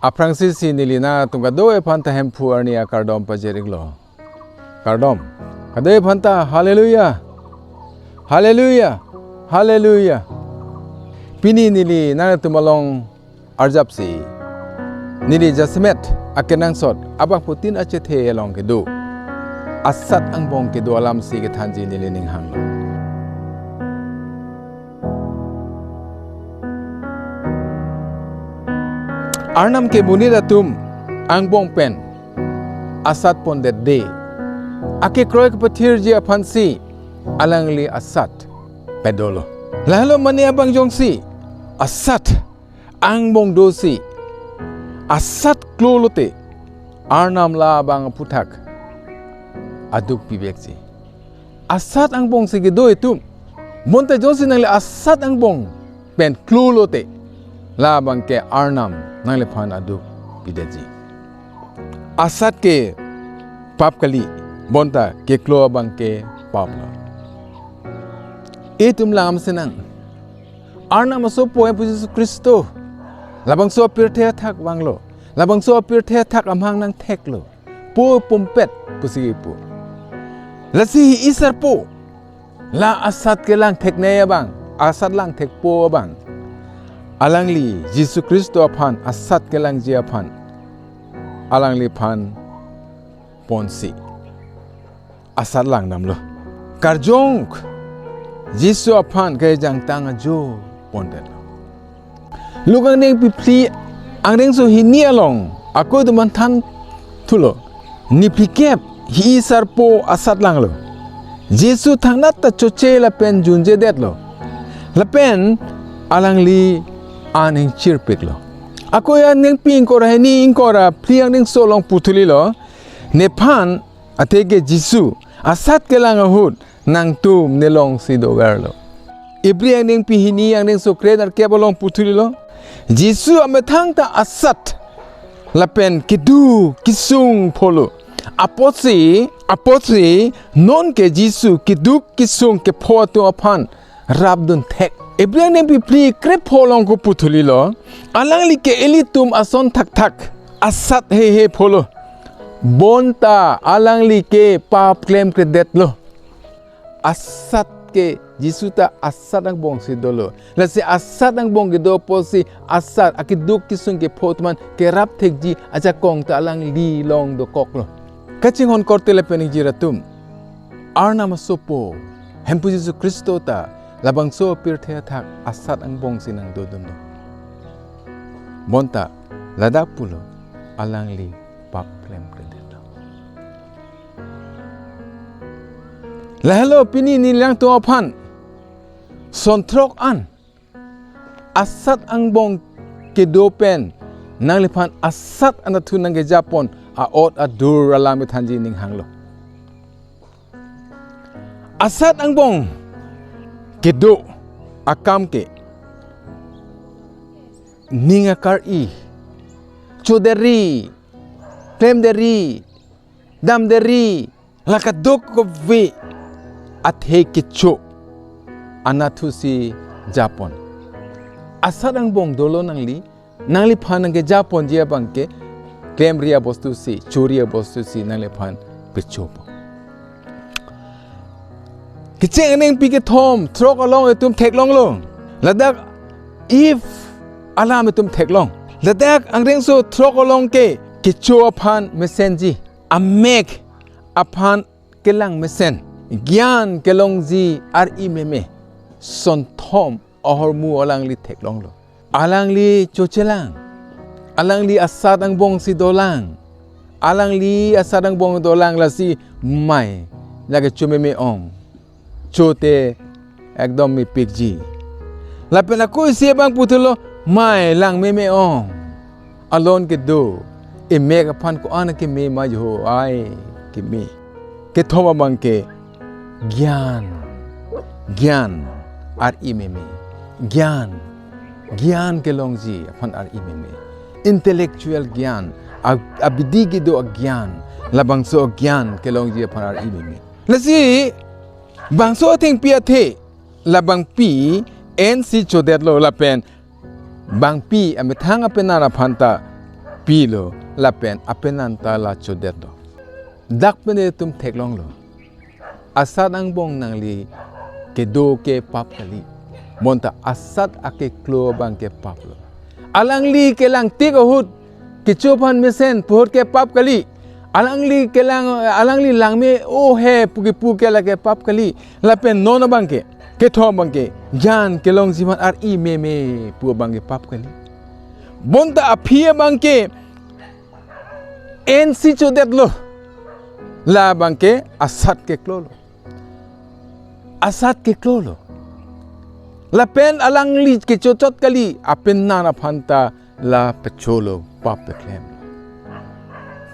Aprangsi nilina tungga doe phanta hempu arnia kardom pajeriglo. Kardom. Kadoe phanta hallelujah. Hallelujah. Hallelujah. Pini nili na tumalong arjapsi. Nili jasmet akenang sot abang putin achethe along kedo. Asat ang bong kedo alam si kethanji nili ning hanglo. Arnam ke Monit atum ang bong pen asat pon that day. Kekroi kechaktang aphan si alangli asat pedolo. Lalu mani abang jongsi asat ang bong dosi asat klolote Arnam la abang putak aduk pibekji. Asat ang bong sige do itu monta jongsi nangli asat ang bong pen klolote la abang ke Arnam nangli phan aduk pideji. Asat ke pap kali bonta keklo abang ke papla. Itum lam senang. Arnam so poe puji Kristo. Labang so pirthe thak wanglo. Labang so pirthe thak amhang nang theklo. Po pumpet pusi po. Lasi isar po. La asat ke lang thekne abang. Asat lang thek po abang. Alangli Yesus Kristo aphan asat ke lang ji aphan. Alangli phan ponsi. Asat lang namlo. Karjong Yesus aphan kay jang tanga jo pondet. Lugang neng pipli ang neng so hini along ako duman tan tulo ni pikep hi sarpo asat lang lo. Yesus thangnat ta choche la pen junje det lo. La pen alangli aneng chirpik lo. Ako yan neng ping kora hini inkora pli ang neng so long putuli lo. Nepan atege Yesus asat ke lang ahud nang tum nelong si dogarlo. Ibri ang ning pihini ang ning sukred ar kebolong putulilo. Jisu amethang ta asat lapen kidu kisung polo. Apotsi non ke Jisu kidu kisung kephohur tu aphan rabdun thek. Ibri ang ning pipli krep polong ko putulilo. Alangli ke elitum ason thak asat he polo. Bonta alangli ke pap klem kredet lo. Asat ke Jisuta asat ang bong si dolo. Lasi asat ang bong gedo po si asat akiduk kisung ke potman ke rap tekji aja kong ta alang li long do koklo. Kacing hon korte le pening jiratum. Arnam sopo hempu Yesus Kristo ta labang so pirthe thak asat ang bong sinang dodon do. Monta ladak pulo alang li pap klem kredet. Lahalo pini nilang tu aphan sontrok an asat ang bong kedopen nang lipan asat anatu nang Japon aot adur alamit hanji ning hanglo. Asat ang bong kedo akam ke ninga kari choderi plemderi damderi lakadok kovi athe kicho anatu si Japon. Asat ang bong dolo nangli phan ang Japon jia bangke claim ria bostu si choria bostu si nangli phan kicho. Kicheng neng pike thom throk along etum thek long lo. Ladak if alam etum thek long. Ladak ang reng so throk along ke kicho aphan mesenji amek aphan kelang mesen. Gyan ke longji ar imeme son thom ahormu alangli thek long lo. Alangli chochelang. Alangli asat ang bong si dolang. Alangli asat ang bong dolang la si mai lage chumeme ong. Chote ekdom mi piji. Lapen ako si bang putulo mai lang meme ong. Alon ke do e mega pan ko ana ke me ma jo ai ke me. Ke thoma bang ke ज्ञान ar imeme ज्ञान के longji aphan ar imeme intellectual ज्ञान abidi gido ज्ञान labangso ज्ञान के longji aphan ar imeme lasi bangso thing pia the labang pi en si chodet lo la pen bang pi amethang apena na phanta pilo lapen apenanta la chodeto dak pene tum theklong lo asat ang bong nangli ke do ke pap kali monta asat akeklo bang ke pap lo alangli ke lang tikahut ke chopan mesen pohot ke pap kali alangli ke lang alangli lang me o he puki puke la ke pap kali lapen nona bang ke thom bang ke jan ke long jiman ar I me pu bang ke pap kali monta aphia bang ke en si chodet lo la bang ke asat keklo lo asat keklo lo lapen alangli ke chochot kali apen nana phanta la pecholo pap peklem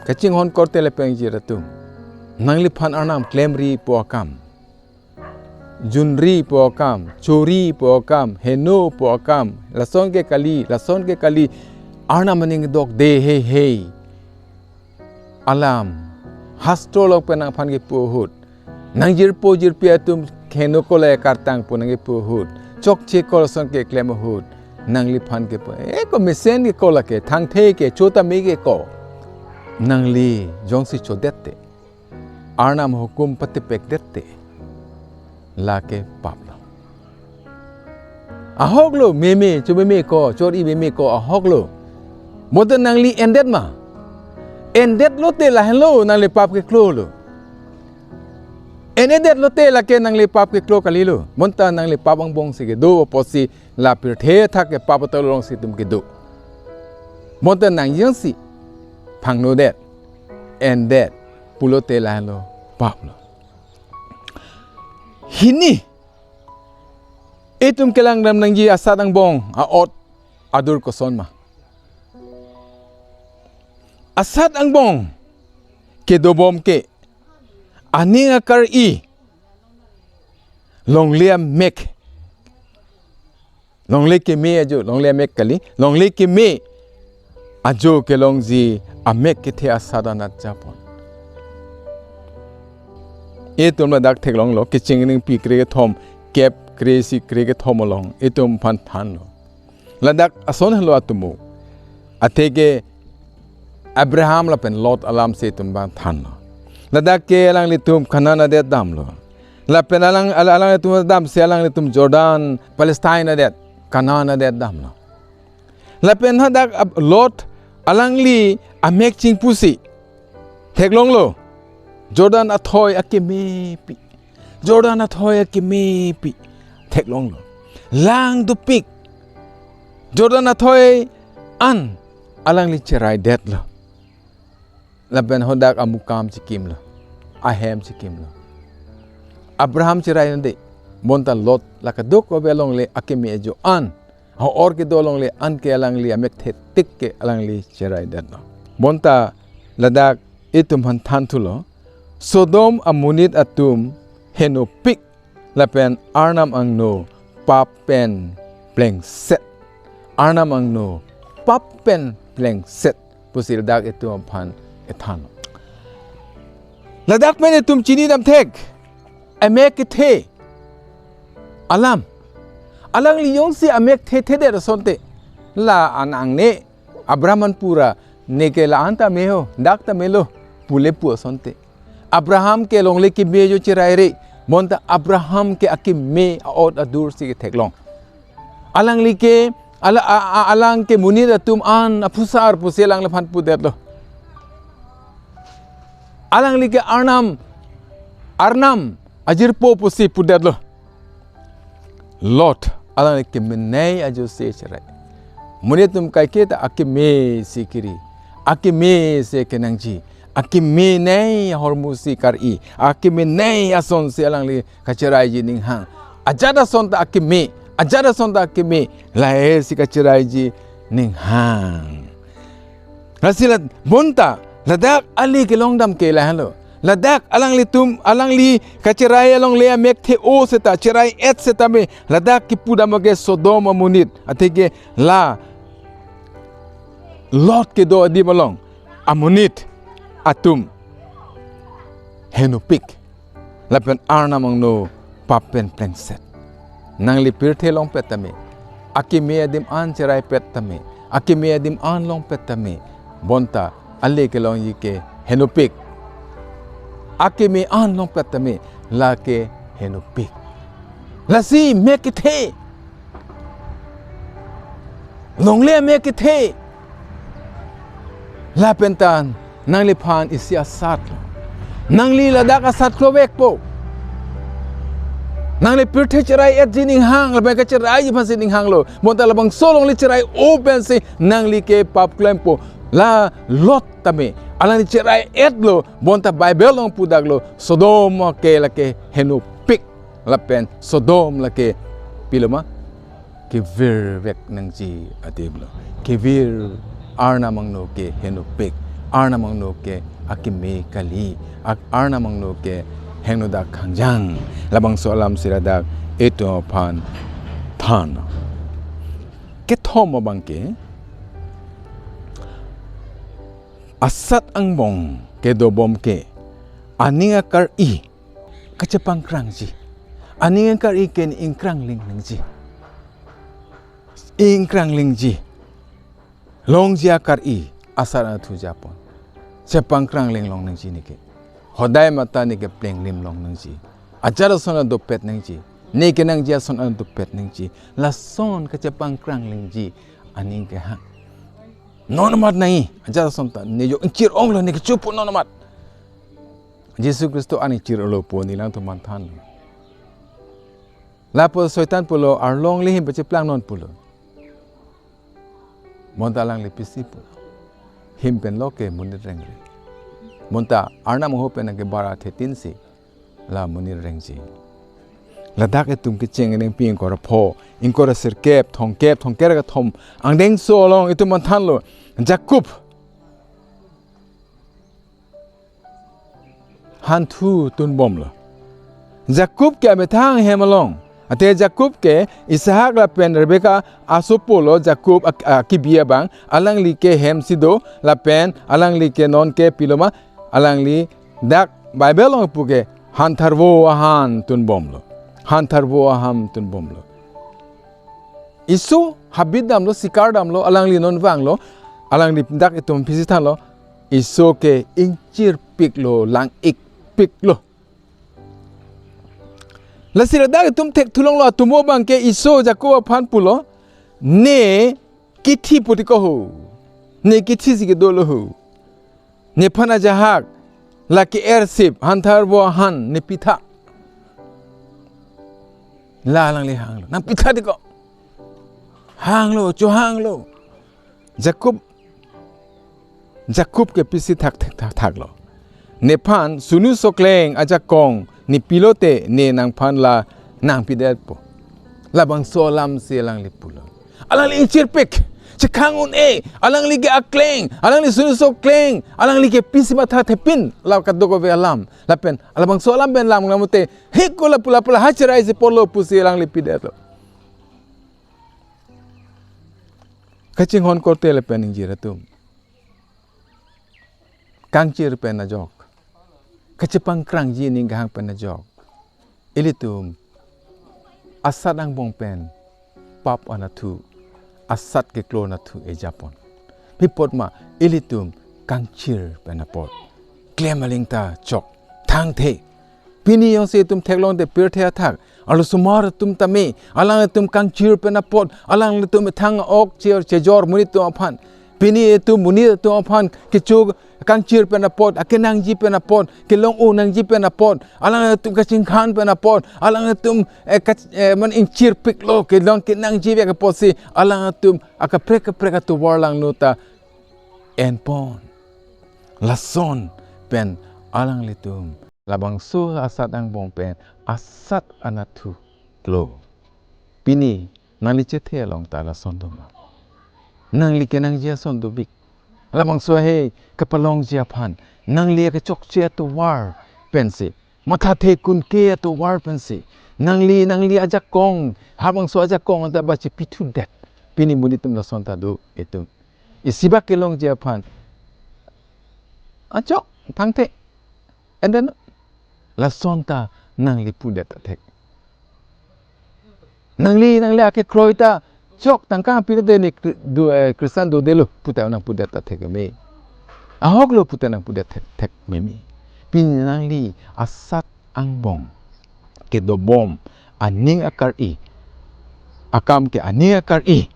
kaching hon korte lepeng jiratu nangli phan arnam klemri po akam junri po akam chori po akam heno po akam lason ke kali arnam maning dok de hey alam hastrolok penang phan ke pohut nangjir po jir piatum kheno ko le kartang po nang ke pohut chok che kol son ke klemhut nangli phan ke po ko mesen ke kola ke thang the ke chota me ke ko nangli jongsi chodette arnam hukum pati pek dette la ke papla ahoglo meme chube ko chori meme ko ahoglo moden nangli endet ma undet-lote la hello nangli pap ke klo lo un-edetji la ke nangli pap ke klo kalilo monta nangli pap ang bong sige do posi la pirthe thak ke pap tolong si tum ke do monta nang yang si phang no det undet pulote la hello pap lo hini itum kelang dam nangji asat ang bong a ot adur ko son ma asat ang bong ke dobom ke aninga kar I longlia mek longle ke me ajo longlia mek kali longle ke me ajo ke longji amek ke the asadana japon etum la dak thek long lo ke chingning pi kre ke thom kep kre si kre ke thom long etum phan than lo ladak ason hlo atumu atege Abraham la pen lot alam se tum ban than lo ladak ke alang litum khanana det dam lo la pen alang litum dam se alang litum Jordan Palestine det kanana det dam lo la pen hadak lot alangli amek ching pusi thek long lo Jordan athoy akime pi Jordan athoy akime pi thek long lo lang du pik Jordan athoy an alangli cherai det lo laben hodak amukam chikim lo ahem chikim lo Abraham cherai nde monta lot lakaduk ko belong le akime jo an ho or ke dolong le an ke alangli amek the tik ke alangli cherai det lo monta ladak itum han than thulo Sodom a Monit atum heno pik lapen Arnam ang no papen pleng set Arnam ang no papen pleng set pusil dak itum phan ethan ladak men itum chini dam thek amek the alam alang liyong si amek the de sonte la anang ne Abrahaman pura ne ke la anta meho dak ta melo pule pu sonte Abraham ke longle ki me jo chirai re monta Abraham ke akim me aot adur si ke theklong alang li ke alang ke Monit atum an apusar puselang lephan pu det lo alang li ke Arnam ajir po pusi pu det lo lot alang li ke menai ajo se chirai Monit tum kai ke ta akim me sikiri akim me se kenangji akime nei hormusi kari akime nei ason se alangli kacherai ji ning hang ajada son ta akime lae si kacherai ji ning hang hasilat bonta ladak ali ke longdam ke la halo ladak alangli kacherai along le mek the o seta cherai et seta me ladak ki pudam ke Sodom Monit atege la lot ke do di balong amonit atum henupik lapen Arnam ang no papen plengset nangli pirthe long petame akime adim an cherai petame akime adim an long petame bonta alle ke longji ke henopik ake me an long patame la ke henopik la si me ke the long le me ke the la pentan nangli phan isi asat nangli ladak asat klowek po nangli pirthe cherai et jining hang la ka cherai phan sining hang lo bonta labang solong li cherai open se nangli ke pap klempo la lot tame alangli cherai et lo bonta bible long pudak lo sodom ke la ke henopik la pen sodom la ke piloma ke vir vek nangji adiblo ke vir Arnam no ke henopik Arnam no ke akime kali Arnam no ke hengnoda kangjang labang solam siradak eto phan than ke thom bangke asat ang bong ke do bom ke aninga kar i kachapang krangji aninga kar i ken ingkrang ling ningji ingkrang lingji longji akar i asara thu japon chapang krang ling long ningji ni ke hodai mata ni ke pleng lim long ningji ajara sona do pet ningji ne ke nang ja sona do pet ningji la son kachapang krang lingji aning ke ha nonomat nai ajara sonta ne yo chir ong lo ne ke chupu nonomat Yesus Kristo ani chir lo po ni lang to man than la po soitan pulo arlong li him pe plang non pulo monta lang li pisipo him pen loke munir rengre monta Arnam ho pen ke bara the tin si la munir rengji ladak etum ke cheng eng ping ko ra pho in ko ra sir kep thong ke ga thom ang deng so long etum man than lo Jacob han thu tun bom lo Jacob ke amethang hemalong ate Jacob ke Ishak la pen Rebecca asopolo Jacob akibia bang alangli ke hem sido la pen alangli ke non ke piloma alangli dak Bible long puke han tharwo ahan tun bomlo han tharwo aham tun bomlo isu habidam lo sikardam lo alangli non wang lo alangli dak itum pisithan lo isu ke ingchir piklo lang ik piklo la siradag tum tek thulong lo tumo bang ke iso jakob phan pulo ne kithi putiko ho ne kithi sig dolo ho ne phana jahak la ke airship hanthar bo han ne pitha la lang le hang lo nang pitha diko hang lo cho hang lo jakob ke pisi thak lo ne phan sunu sokleng ajakong ni pilote ne nang phan la nang pidet po labang solam silang lipulo alang li chirpik chikangun alang li ge akleng alang li sunu sokleng alang li ge pisima tha thepin law kadoko ve alam lapen alabang solam ben lam ngamute hikola pula hachirai se polo pusi alang li pidet lo kaching hon korte le pen injiratum kangchir pen na jok kachapang krang ji ning hang pen na jok ilitum asat ang bong pen pap anathu asat keklo na thu e japon pipot ma ilitum kangchir pen na pot klemaling ta chok thang the pini yong se tum theklong te pir the thak alu sumar tum tame alang tum kangchir pen na pot alang tum thang ok chir chejor munit tu aphan pini tu munit tu aphan kichug kangchir pen na pot akenang ji pen na pot kelong u nang ji pen na pot alang tum kaching khan pen na pot alang tum man ingchir piklo kelong kenang ji ve ka posi alang tum akaprek tu warlang nuta en pon lason pen alang litum labang su asat ang bong pen asat anathu klo pini nali chethe long ta la sondoma nangli kenang ji son do bik labang su he kapalong ji aphan nangli ke chok che to war pensi matha the kun ke to war pensi nangli ajak kong habang su ajak kong anta ba chi pitu det pini munitum la son ta do etum isiba kelong ji aphan achok thangte and then la sonta nangli pudet athek nangli ake kroita chok tangka pide ni Kristian do delo puta nang pudet athek me ahok lo putanang pudet tek memi pinangli asat angbong ke dobom aning akari akam ke aning akari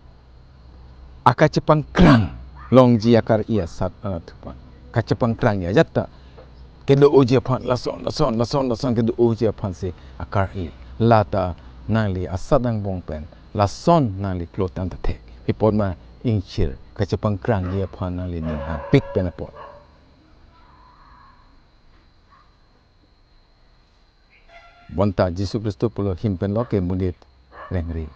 akachepang krang longji akari asat tupan kachepang krang ya jatta ke do uji aphan lason ke do uji aphan se akari lata nangli asat angbong pen lason nangli klotan te ipod ma ingchir kachepang krang ya aphan nangli ning ha pik pen apod bonta Jisu Kristo pulo himpen lo ke Monit rengri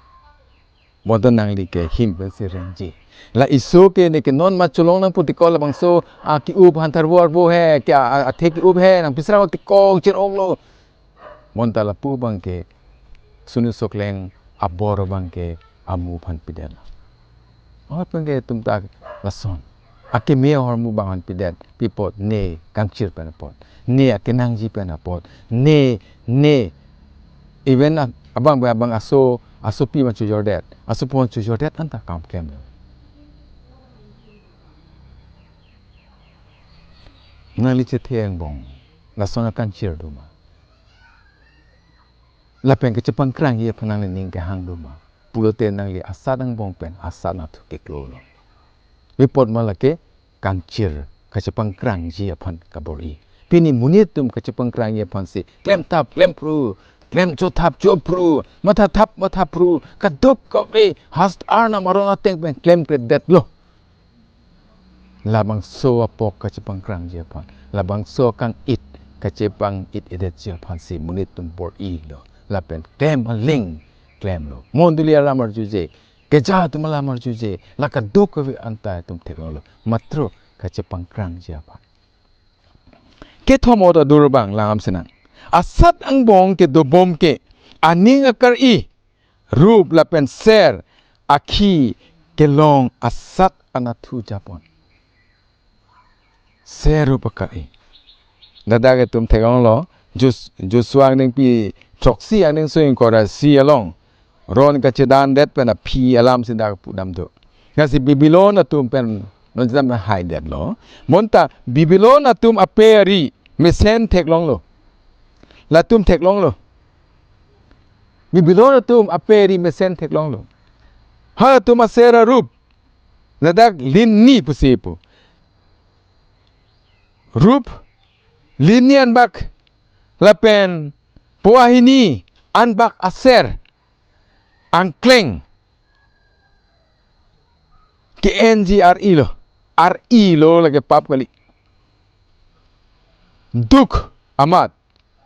bonta nangli ke himpen si rengji la iso ke ne ke non macholong nang putikol labang so ki up hantar war bo he ke athe ki up he nang pisra ti kong chir ong lo bonta la pu bang ke sunu sokleng abor bang ke amu phan pidel or pang ke tumta lason ake me hor mu bang han pidet pipot ne kangchir pen pot ne ake nangji pen pot ne even abang aso Pima chu jordet aso pon chu jordet anta kam kem nali chethe ang bong la sona kangchir duma la pen ke chepang krang ye phanang le ning ke hang duma pulote nangli asadang bong pen asana thu keklo lo report malake kangchir kachepang krang ji aphan kabori pini Monit tum kachepang krang ye aphan se klem tap klem pru klem cho thap cho pru matha thap pru kaduk kobe hast Arnam arona teng pen klem det lo labang so apok kachepang krang je aphan labang so kang it kachepang un-edetji aphan se Monit tum bor i lo la pen klem ling klem lo mondulia ramar juje keja tum lamar juje la kaduk kobe anta tum tekolo matro kachepang krang je aphan ke thomo da durbang langam senang asat angbong ke dobom ke aning akari rup lapen ser akhi kelong asat anathu japon ser rup akari dada ke tum thegong lo juswang ning pi troksi aning soing kora si along ron ka chedan det pen a phi alam sinda pudam do ngasi bibilon atum pen non jam hai det lo monta bibilon atum aperi mesen teklong lo latum teklong lo bibilon atum aperi mesen teklong lo ha tum asera rup ladak linni pusipu rup linian bak lapen puahini anbak aser angkleng ke ngri lo lagi pap kali duk amat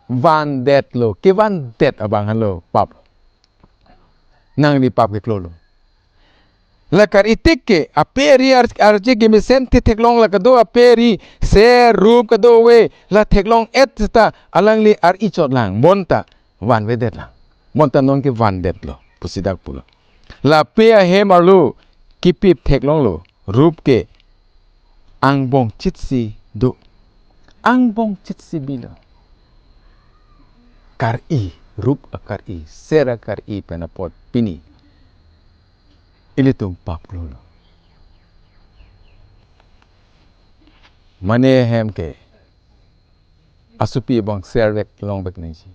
van det lo ke van det abang halo pap nang di pap ke klolo la kar itik ke aperi arje ke mesen teklong la kado aperi se rup kado we la teklong et sta alangli ar ichot lang monta van vedet lang monta non ke van det lo pusidak pulo la pe he marlu kipip teklong lo rup ke angbong chitsi do angbong chitsi bilo kari rup akari sera kari penapot pini ilitum paplolo mane hem ke asupi bang servek long bek nangji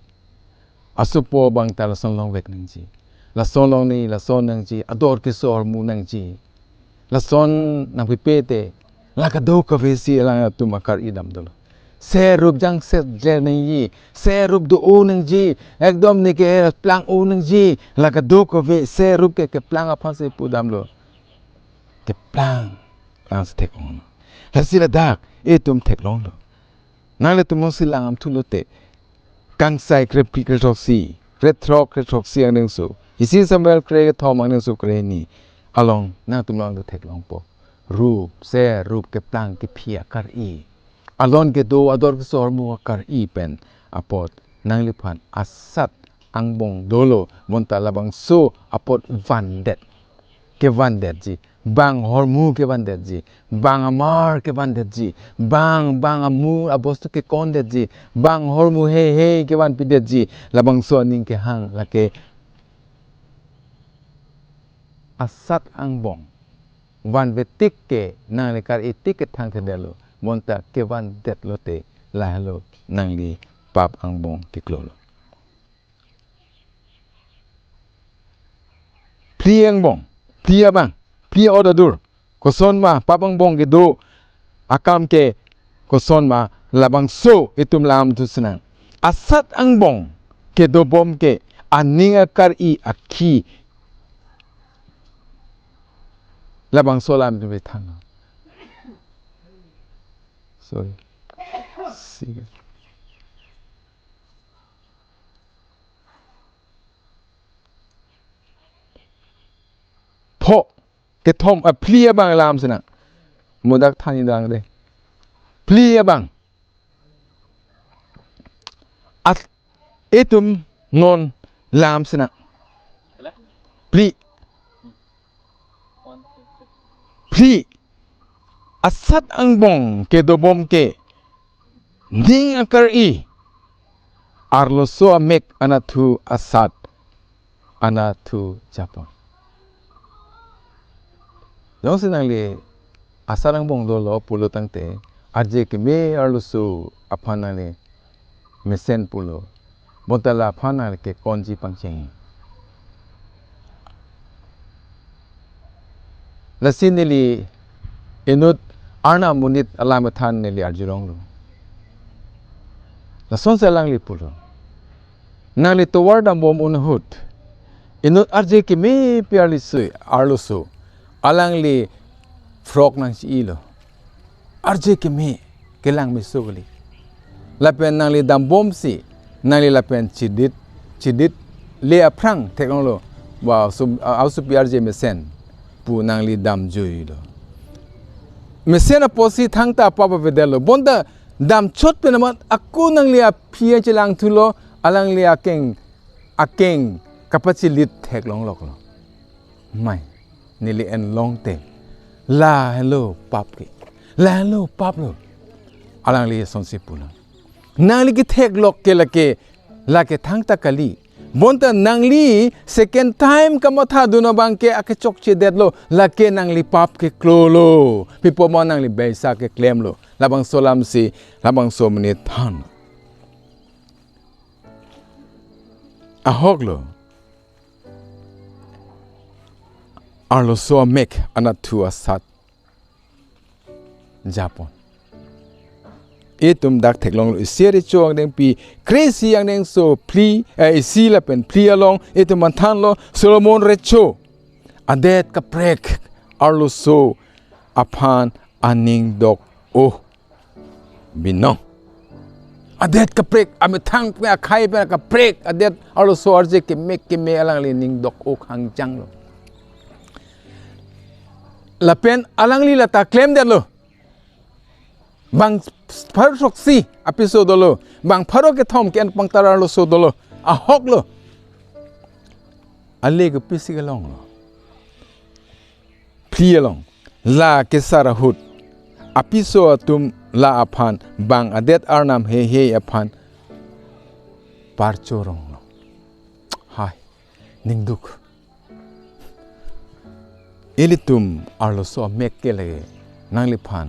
asupo bang talason long bek nangji la son long ni la son nangji ador ke sor mu nangji la son nang pipete la ka do ka vesi la tu makar idam dolo se rup jang set je nangji se rup do o nangji ekdom ni ke plang o nangji la ka do ka ve se rup ke plang aphan se pudam lo ke plang lang se tek on la sila dak etum tek long lo nang le tum silang am thulote kang sai krep pi kretoksi retrok kretoksi ang so isi samel kre thom ang so kre ni along na tum long do tek long po rup se rup ke plang ke phia kar i alon ke do ador ke sor mu kar i pen apot nang le phan asat angbong dolo monta labang so apot vandet ke vandet ji bang hormu ke vandet ji bang amar ke vandet ji bang amu abostu ke kondet ji bang hormu he ke van pidet ji labang so ning ke hang la ke asat angbong van vetik ke nang le kar itik ke thang thedelo bonta kewan det-lote lahalo nangli pap angbong keklo Pliang bong, plia bang, plia odadur, koson ma papang bong ke do akam ke koson ma labang so itum lam tu senang. Asat ang bong ke do bom ke aninga kar I aki labang so lam tu betang. Sorry. Sige. Po ke thom a plia bang lam senang. Mudak thani dang de. Plia bang. At itum non lam senang. Pli asat ang bong ke do bom ke ning akar I arlo so amek anatu asat anatu Japon. Dong senang le asat ang bong do lo pulo tangte arje ke me arlo so aphan le mesen pulo bontala aphan ke konji pangcheng. Lasin nili inut Arnam Monit alamathan nili arjurong lo. Lason sa alangli pulo. Nangli toward ang bom unahut. Inut arje ki me piarli sui arluso. Alangli frog nang si ilo. Arje ki me kelang misugli. Lapen nangli dam bom si nangli lapen chidit le aprang teknolo wa ausu piarje mesen pu nangli dam joilo. Mesena posi thangta papa vedelo bonda dam chot pe naman aku nang lia phia chilang thulo alang lia akeng kapachilit thek long lok lo mai nili en long te la hello pap ki la hello pap lo alang lia sonsi pula nang li ki thek lok ke la ke thangta kali bonta nangli second time kamatha duna bangke ake chokche dedlo lake nangli pap ke klolo pipo mo nangli beisa ke claim lo labang solam si labang so mani than ahoglo arlo so mek anatu asat Japon itum dak theklong lo seri chong deng pi crazy yang deng so pli si la pen pli along itum manthan lo Solomon recho adet ka prek arlo so aphan aning dok o binong adet ka prek amethang pe khai pe ka prek adet arlo so arje ke me alang li ning dok o khang chang lo la pen alang li la ta claim det lo bang parok si episode lo bang parok ke thom ken pangtara lo so dolo a hok lo ale ke pisigalong lo plialong la ke sarahut apiso atum la aphan bang adet arnam he aphan parchorong lo hai ningduk elitum arlo so mekkele nangli phan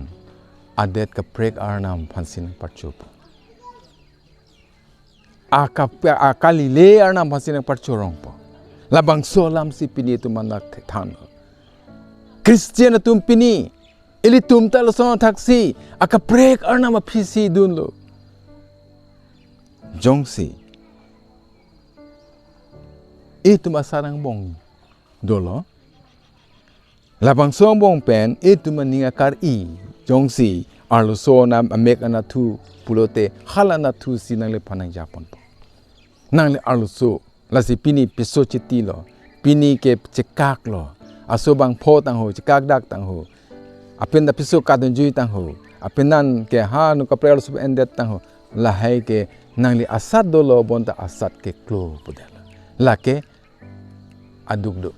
adet ka prek arnam phansin parchup akali le arnam phansin parchorong po labang solam si pini tumanak than Christian tum pini elitum tal so thaksi aka prek arnam phisi dunlo jongsi itum asarang bong dolo labang song bong pen itum ninga kar I jongsi arlo so nam amek anatu pulote halana thu si nang le phanang Japon po nang le arlo so la si pini piso chiti lo pini ke chechak lo aso bang pho tang ho chechak dak tang ho apen da piso ka don jui tang ho apenan ke ha nu ka prel sub endet tang ho la hai ke nang le asat do lo bonta asat ke klo pudel la ke aduk do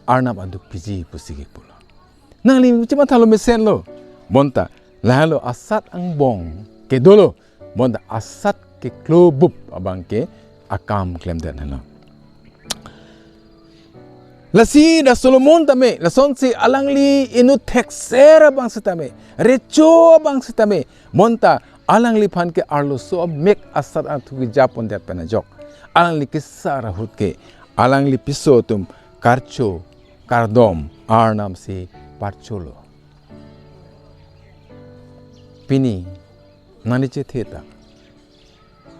arnam aduk piji pusigi pulo nang li chima thalo mesen lo bonta lahalo asat ang bong ke dolo bonta asat ke klobup abang ke akam claim den halo Lasi da Solomon tame, lason si alangli inu teksera bang setame, recho bang setame, monta alangli pan ke arlo so mek asat atu ki Japon dia penajok. Alangli kisara hut ke, alangli pisotum karcho, kardom, Arnam si parcholo. Pini, nani chetheta,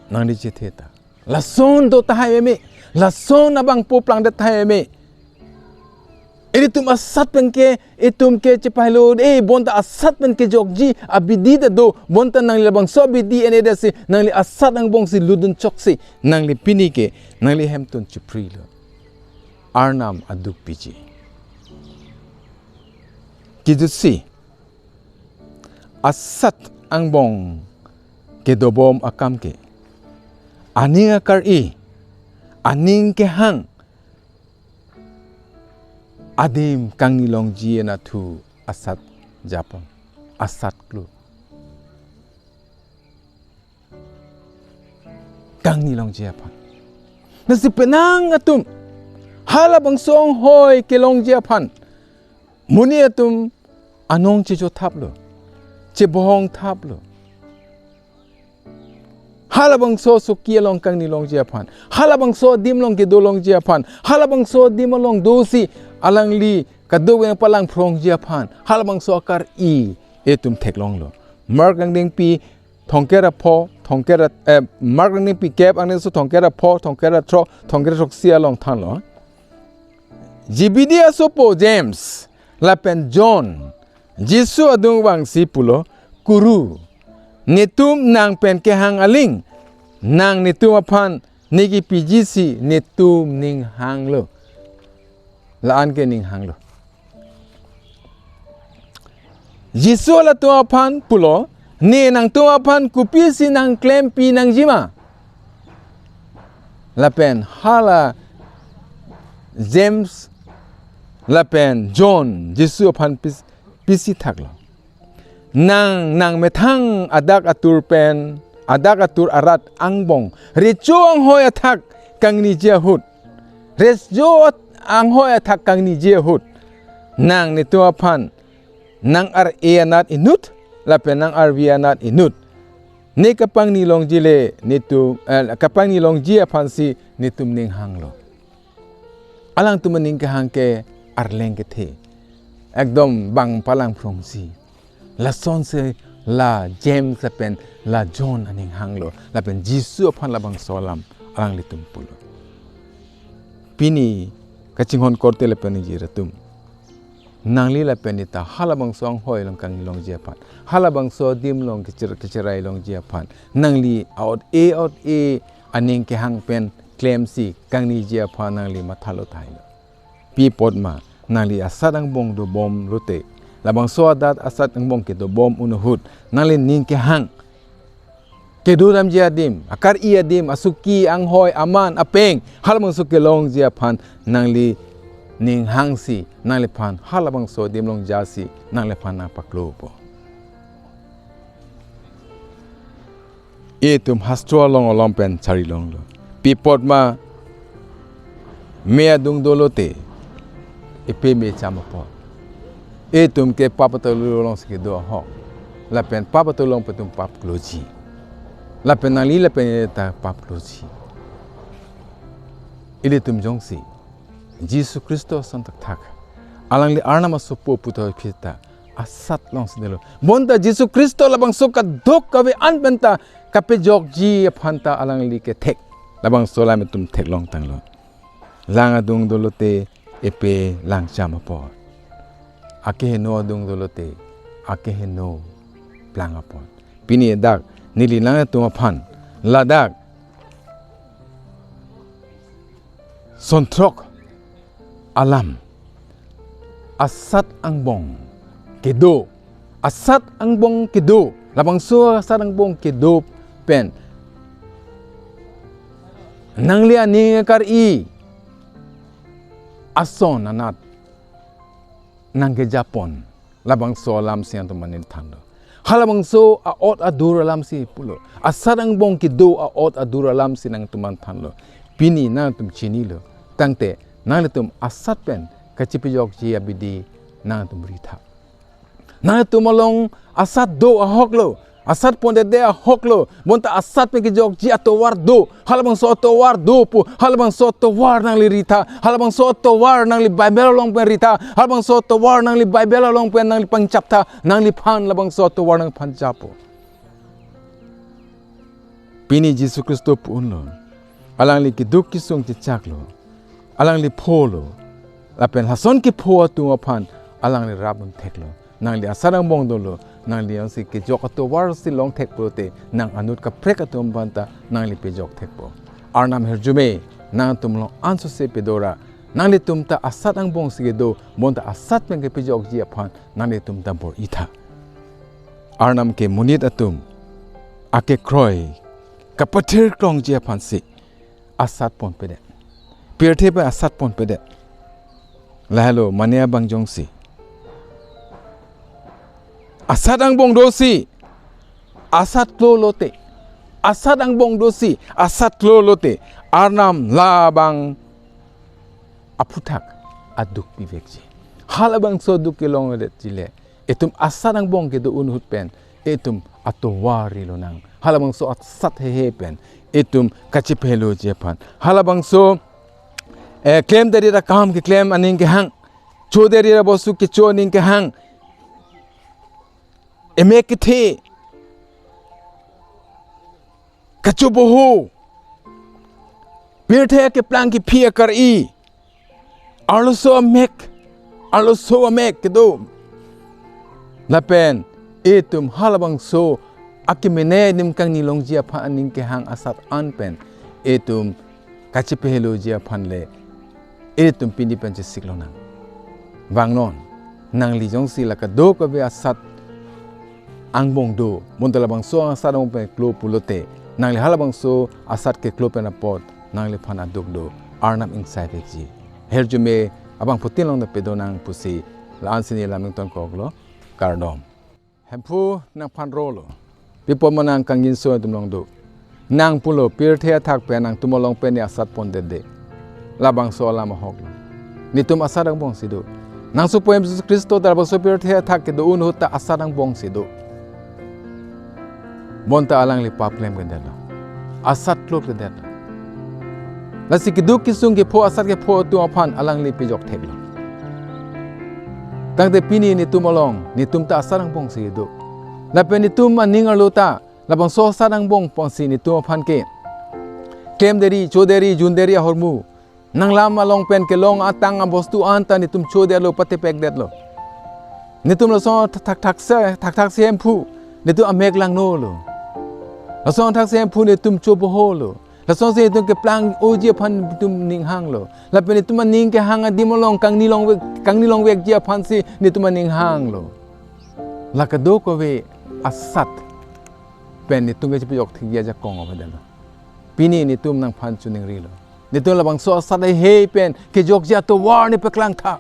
nani chetheta. Lason do tahay me, lason abang poplang da tahay me. Ini tum asat penke, itum ke cepahlo, bonta asat penke jogji, abidi da do, bonta nang labang so abidi ene da si, nang li asat ang bong si ludun chok si, nang li pini ke, nang li hemtun chiprilo. Arnam aduk piji. Kijut si, asat ang bong ke dobom akam ke, aning akar aning ke hang, adim kang ni longji na tu asat Japon, asat klo. Kang ni longji aphan. Nasi penang atum, halabang song hoy ke longji aphan. Muni atum anong chejo tablo, chebohong tablo. Halabang so kia long kang ni longji aphan. Halabang so dim long ke do longji aphan. Halabang so dim long dosi alangli kadowe na palang prong aphan. Halabang so akar etum teklong lo. Margang ding pi tongkera po, tongkera margang ding pi kep ang so tongkera po, tongkera tro, tongkera trok sia long tan lo. Jibidia so po JEMS, lapen John, Jisu adung wang sipulo, kuru. Nitum nang pen ke hang aling, nang nitum aphan nigi piji si nitum ning hang lo. Laan ke ning hang lo. Jisu la tu aphan pulo, ni nang tu aphan kupi si nang klempi nang jima. Lapen hala JEMS, lapen John, Jisu aphan pisi thak lo. Nang amethang adak atur pen, adak atur arat angbong. Recho ang hoy atak kang ni jehut. Recho ang hoy atak kang ni jehut. Nang nito aphan, nang ar ianat inut, lapen nang ar vianat inut. Ni kapang ni longji le nito, kapang ni longji aphan si nitum ning hanglo. Alang tumaning ke hangke arleng kethe. Ekdom bang palang prong si. La son se la JEMS lapen la John aning hanglo lapen Jisu aphan labang solam alang litum pulo. Pini kachinghon korte lapen jiratum. Nangli lapen ita halabang song hoy long kang long japhan. Halabang so dim long kicherai long japhan. Nangli out a aning ke hang pen claim si kang ni japhan nangli mathalo thailo. Pi podma nangli asadang bong do bom rote. Labang so adat asat ang bong kedo bom unuhut nalin ning ke hang kedo ram jiadim akar iadim asuki ang hoy aman apeng halabang so kelong jiaphan nangli ning hang si nangli phan halabang so dim long jasi nangli phan na paklo po etum hastro long olompen chari long lo pipot ma mea dung dolote epe me chamapo etum ke papatolong se do ho lapen papatolong petum pap kloji lapen nali lapen ta pap kloji ile tum jongsi Jisu Kristo santak thak alangli Arnam sopo puto pita asat long sedelo bonta Jisu Kristo labang soka dok kawe anbenta kape jogji phanta alangli ke thek labang sola metum thek long tanglo langa dung dolote epe lang chamapo achethe no dung dolote achethe no plangapon pini dak nili lang tu aphan ladak sontrok alam asat ang bong kedo asat ang bong kedo labang so asat ang bong kedo pen nangli ani kar ason anat nang ke Japon labang so alam siang tu Monit thando halabang so aot adur alam si pulo asarang bong kido aot adur alam si nang tuman thando pini na tum chini lo tangte nanglitum asat pen kachipijok ji abidi nanglitum rita nanglitum along asat do ahoklo asat pon de ahoklo bonta asat pen kijok ji atowar do halabang so atowar do pu halabang so atowar nangli rita halabang so atowar nangli bible long pen rita halabang so atowar nangli bible long pen nangli pangchapta nangli phan labang so atowar nang phan chapo Pini Yesus Kristus pun lo, alangli kiduk kisung chechak lo, alangli pho lo, lapen hason ki pho tu aphan, alangli rabun tek lo, nangli asarang bong do lo, nangli ang si kijok ato war si long tek prote, nang anut ka prek ato banta, nangli pejok tek po. Arnam herjume, nang tumlong anso se pedora, nanglitumta asat ang bong sige do, bonta asat peng ke pejok ji aphan, nanglitumta bor ita. Arnam ke Monit atum, kekroi. Kepathirthip longji aphan si asat pon pede pirthe pe asat pon pede lahalo mane abang jong si asat ang bong do si asat lote asat ang bong do si asat lote arnam labang aputhak aduk bivekji halabang so duk ke long-edetji le etum asat ang bong ke do unhut pen etum atowari lo nang halabang so asat he pen etum kechepathirthip jepan halabang so claim dari ra kam ke claim aning ke hang cho dari ra bosu ke cho ning ke hang emek ke the kephohur pirthe ke plang ki phia kar I also mek ke do lapen etum halabang so akimene nim kang ni longji aphan aning ke hang asat anpen etum kechepathirthip ji aphan le etum pindi pen siklona wangnon nangli jong si la ka do ka be asat angbong do montalabang so asat ang pen klo pulote nangli halabang so asat ke klo pen apot nangli phan aduk do arnam inside ji herjume abang putin long da pedo nang pusi la ansini lamington koklo kardom hempu nang phan rolo pipo manang kangin so tumlong do nang pulo pirthe thak pe nang tumolong pe ni asat pon de labang so lama hok nitum asat ang bong sido nang so poem Jesus Kristo darbo so pirthe thak ke do un huta asat ang bong sido bonta alangli paplem gendela asat klok de lasi kiduk kisung ke pho asat ke pho tu aphan alangli pejok theklo tangte pini ni tumolong ni tumta asat ang bong sido lapen ni tum aning alota labang so sarang bong pongsi ni tum aphan ke kem deri choderi junderi hormu nang lam along pen ke long atang a bostu anta ni tum choder lo pate pek det lo ni tum lo so thak se hempu ni tum amek lang no lo lo so thak se hempu ni tum chobo ho lo la so se tum ke plang oji aphan tum ning hang lo lapen ni tum ning ke hang dimolong kang ni long wek ji aphan si ni tum ning hang lo lakado ko we asat pen ni tum ke pejok thik ja kong obadelo pini ni tum nang phan chuning ri lo ni tum labang so asat he pen ke jok ja to war ni peklang tha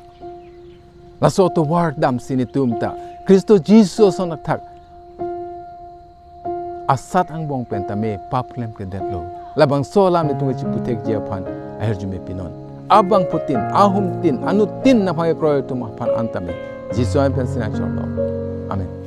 la so to war dam si ni tum ta Kristo Jesus onak thak asat ang bong pen ta me paplem ke detlo labang so lam ni tum ke putek ja phan aherjume pinon abang putin ahum tin anu tin na phai kroy tum phan antame Jesus pen sinang chorlo amen